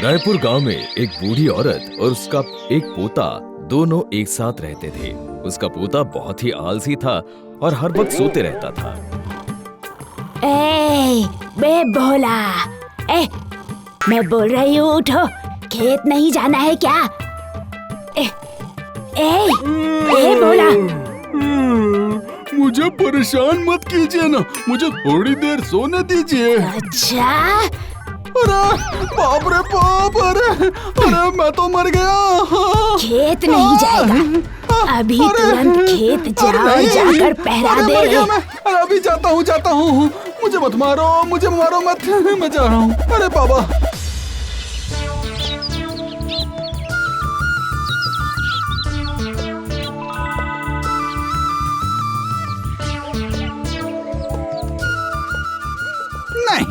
रायपुर गांव में एक बूढ़ी औरत और उसका एक पोता दोनों एक साथ रहते थे। उसका पोता बहुत ही आलसी था और हर वक्त सोते रहता था। बे भोला, मैं बोल रही हूँ, उठो, खेत नहीं जाना है क्या? भोला, मुझे परेशान मत कीजिए ना, मुझे थोड़ी देर सोने दीजिए। अच्छा? अरे बाप रे बाप, अरे मैं तो मर गया। खेत नहीं जाएगा, अभी तुरंत खेत जाओ, जाकर पहरा दे। अरे अभी जाता हूँ, मुझे मत मारो, मुझे मारो मत, मैं जा रहा हूँ। अरे बाबा, नहीं,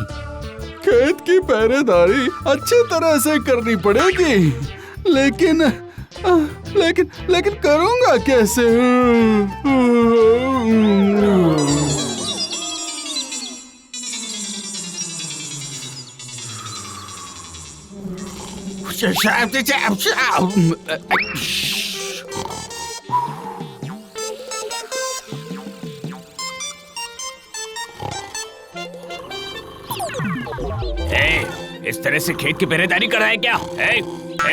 खेत की पहरेदारी अच्छी तरह से करनी पड़ेगी, लेकिन करूँगा कैसे? इस तरह से खेत की पहरेदारी कर रहा है क्या?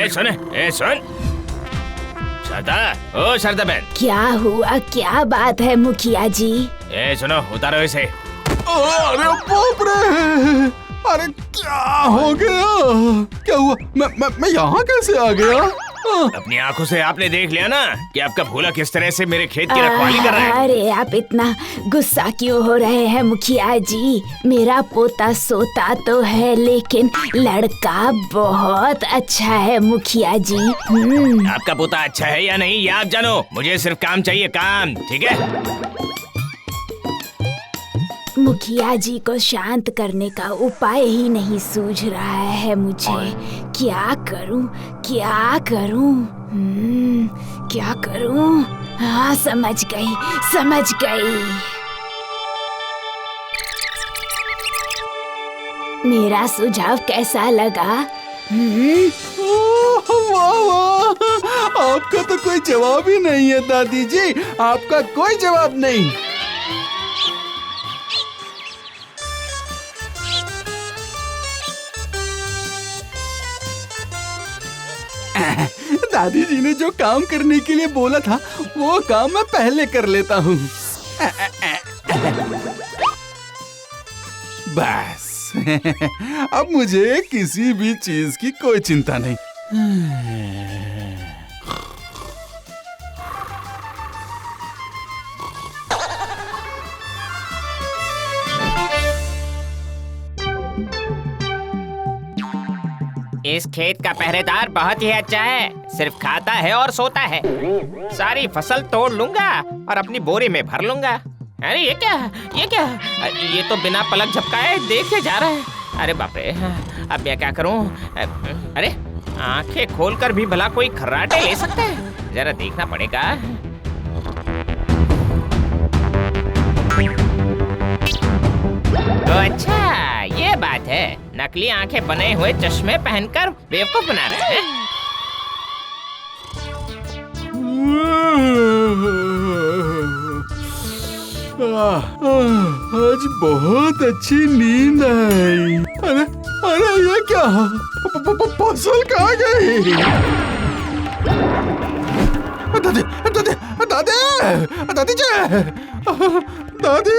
सुन शारदा बहन, क्या हुआ? क्या बात है मुखिया जी? सुनो, उतारो इसे। अरे बाप रे, अरे क्या हो गया? क्या हुआ? मैं यहाँ कैसे आ गया? अपनी आंखों से आपने देख लिया ना कि आपका भोला किस तरह से मेरे खेत की रखवाली कर रहा है। अरे आप इतना गुस्सा क्यों हो रहे हैं मुखिया जी? मेरा पोता सोता तो है, लेकिन लड़का बहुत अच्छा है मुखिया जी। आपका पोता अच्छा है या नहीं ये आप जानो, मुझे सिर्फ काम चाहिए, काम, ठीक है? मुखिया जी को शांत करने का उपाय ही नहीं सूझ रहा है मुझे। क्या करूं? क्या करूं? हाँ, समझ गई। मेरा सुझाव कैसा लगा? वाह, आपका तो कोई जवाब ही नहीं है दादी जी, आपका कोई जवाब नहीं। दादी जी ने जो काम करने के लिए बोला था, वो काम मैं पहले कर लेता हूँ। बस अब मुझे किसी भी चीज की कोई चिंता नहीं। इस खेत का पहरेदार बहुत ही अच्छा है, सिर्फ खाता है और सोता है। सारी फसल तोड़ लूंगा और अपनी बोरी में भर लूंगा। अरे ये क्या? ये तो बिना पलक झपकाए देखे जा रहा है। अरे बाप रे, अब मैं क्या करूं? अरे आंखें खोलकर भी भला कोई खर्राटे ले सकता है? जरा देखना पड़ेगा। तो अच्छा ये बात है, नकली आंखें बने हुए चश्मे पहनकर बेवकूफ बना रहे हैं। आज बहुत अच्छी नींद आई। अरे ये क्या? फसल कहाँ गई? दादी!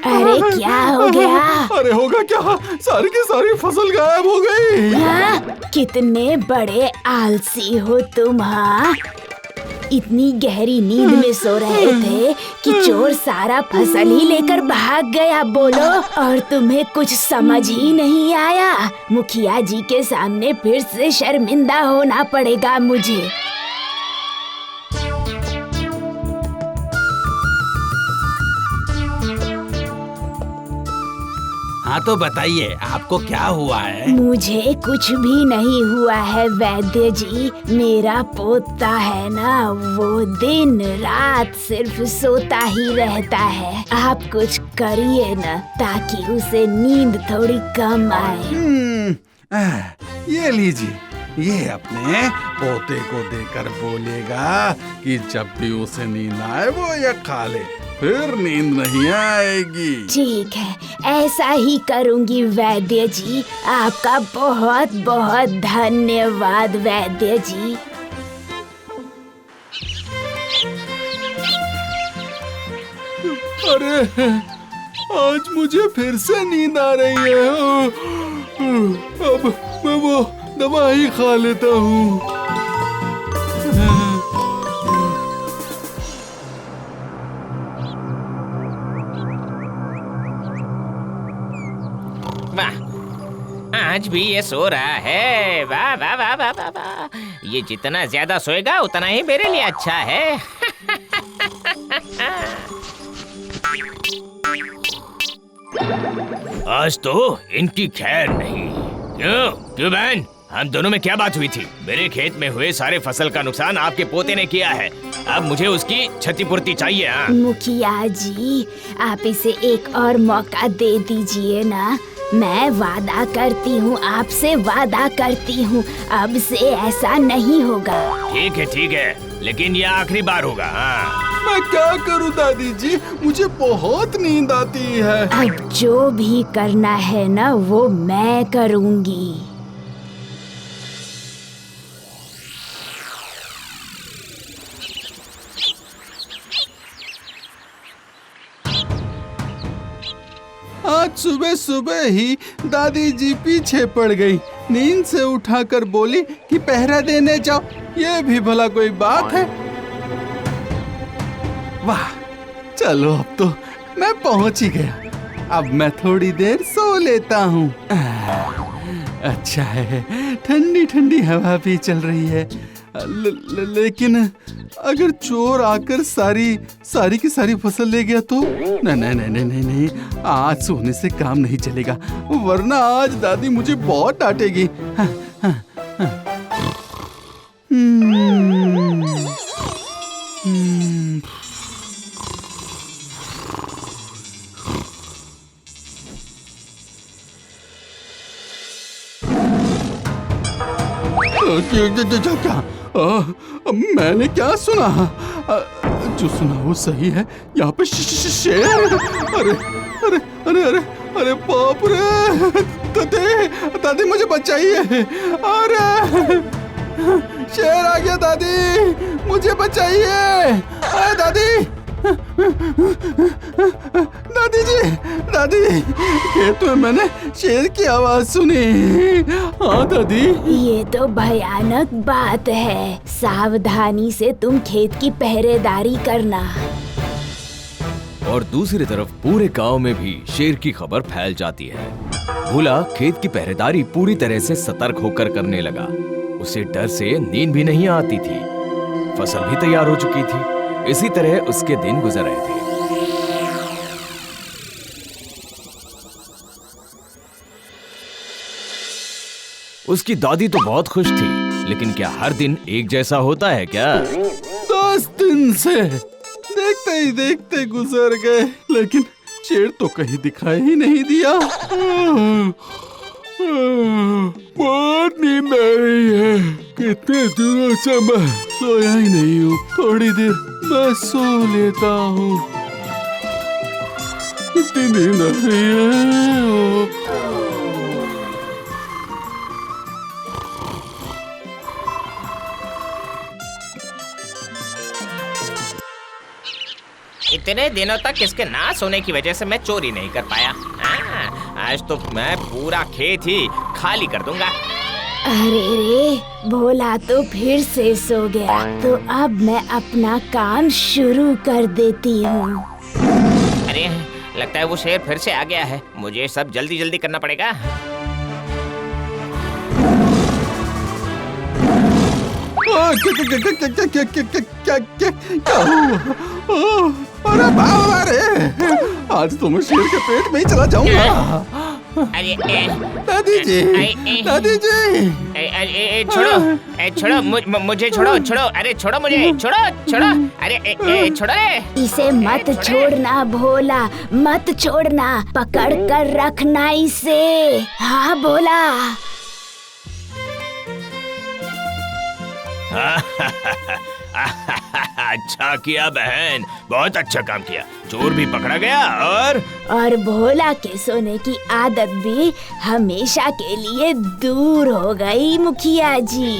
अरे क्या हो गया? अरे होगा क्या, सारी की सारी फसल गायब हो गई। हाँ? कितने बड़े आलसी हो तुम। हाँ, इतनी गहरी नींद में सो रहे थे कि चोर सारा फसल ही लेकर भाग गया, बोलो। और तुम्हें कुछ समझ ही नहीं आया। मुखिया जी के सामने फिर से शर्मिंदा होना पड़ेगा मुझे। हाँ तो बताइए, आपको क्या हुआ है? मुझे कुछ भी नहीं हुआ है वैद्य जी। मेरा पोता है ना, वो दिन रात सिर्फ सोता ही रहता है। आप कुछ करिए ना, ताकि उसे नींद थोड़ी कम आए। ये लीजिए, ये अपने पोते को देकर बोलेगा कि जब भी उसे नींद आए वो ये खा ले, फिर नींद नहीं आएगी। ठीक है, ऐसा ही करूंगी वैद्य जी। आपका बहुत बहुत धन्यवाद वैद्य जी। अरे आज मुझे फिर से नींद आ रही है। अब मैं वो दवाई खा लेता हूँ। वाह, आज भी ये सो रहा है। वाह वाह वाह वाह वाह वाह। ये जितना ज्यादा सोएगा उतना ही मेरे लिए अच्छा है। आज तो इनकी खैर नहीं। क्यों क्यों बहन, हम दोनों में क्या बात हुई थी? मेरे खेत में हुए सारे फसल का नुकसान आपके पोते ने किया है। अब मुझे उसकी क्षतिपूर्ति चाहिए। हाँ? मुखिया जी, आप इसे एक और मौका दे दीजिए ना। मैं वादा करती हूँ, आपसे वादा करती हूँ, अब से ऐसा नहीं होगा। ठीक है, लेकिन यह आखिरी बार होगा। हाँ? मैं क्या करूं दादी जी, मुझे बहुत नींद आती है। अब जो भी करना है ना वो मैं करूँगी। आज सुबह सुबह ही दादी जी पीछे पड़ गई। नींद से उठाकर बोली कि पहरा देने जाओ। ये भी भला कोई बात है? वाह, चलो अब तो मैं पहुंच ही गया। अब मैं थोड़ी देर सो लेता हूँ। अच्छा है, ठंडी ठंडी हवा भी चल रही है। लेकिन अगर चोर आकर सारी की सारी फसल ले गया तो? नहीं, आज सोने से काम नहीं चलेगा, वरना आज दादी मुझे बहुत डांटेगी। क्या? मैंने क्या सुना? जो सुना वो सही है। यहाँ पे शेर। अरे अरे अरे अरे अरे बाप रे! दादी मुझे बचाइए। अरे शेर आ गया, दादी मुझे बचाइए। अरे दादी खेत में मैंने शेर की आवाज सुनी। हाँ दादी। ये तो भयानक बात है। सावधानी से तुम खेत की पहरेदारी करना। और दूसरी तरफ पूरे गांव में भी शेर की खबर फैल जाती है। भोला खेत की पहरेदारी पूरी तरह से सतर्क होकर करने लगा। उसे डर से नींद भी नहीं आती थी। फसल भी तैयार हो चुकी थी। इसी तरह उसके दिन गुजर रहे थे। उसकी दादी तो बहुत खुश थी, लेकिन क्या हर दिन एक जैसा होता है क्या? 10 दिन से देखते ही देखते गुजर गए, लेकिन शेर तो कहीं दिखाई ही नहीं दिया। बहुत नींद आ रही है। कितने दिनों से मैं सोया ही नहीं हूँ। थोड़ी देर मैं सो लेता हूँ। कितनी नींद आ रही है। इतने दिनों तक इसके ना सोने की वजह से मैं चोरी नहीं कर पाया। आज तो मैं पूरा खेत ही खाली कर दूंगा। अरे रे, भोला तो फिर से सो गया। तो अब मैं अपना काम शुरू कर देती हूँ। अरे लगता है वो शेर फिर से आ गया है। मुझे सब जल्दी जल्दी करना पड़ेगा। क्या हुआ? अरे बाबा रे, आज तो मैं शेर के पेट में ही चला जाऊंगा। अरे दादी जी, दादी जी, छोड़ो मुझे छोड़ो। अरे छोड़ो मुझे, छोड़ो। अरे छोड़ो रे। इसे मत छोड़ना भोला, मत छोड़ना। पकड़ कर रखना इसे। हाँ भोला। अच्छा किया बहन, बहुत अच्छा काम किया। चोर भी पकड़ा गया और भोला के सोने की आदत भी हमेशा के लिए दूर हो गई मुखिया जी।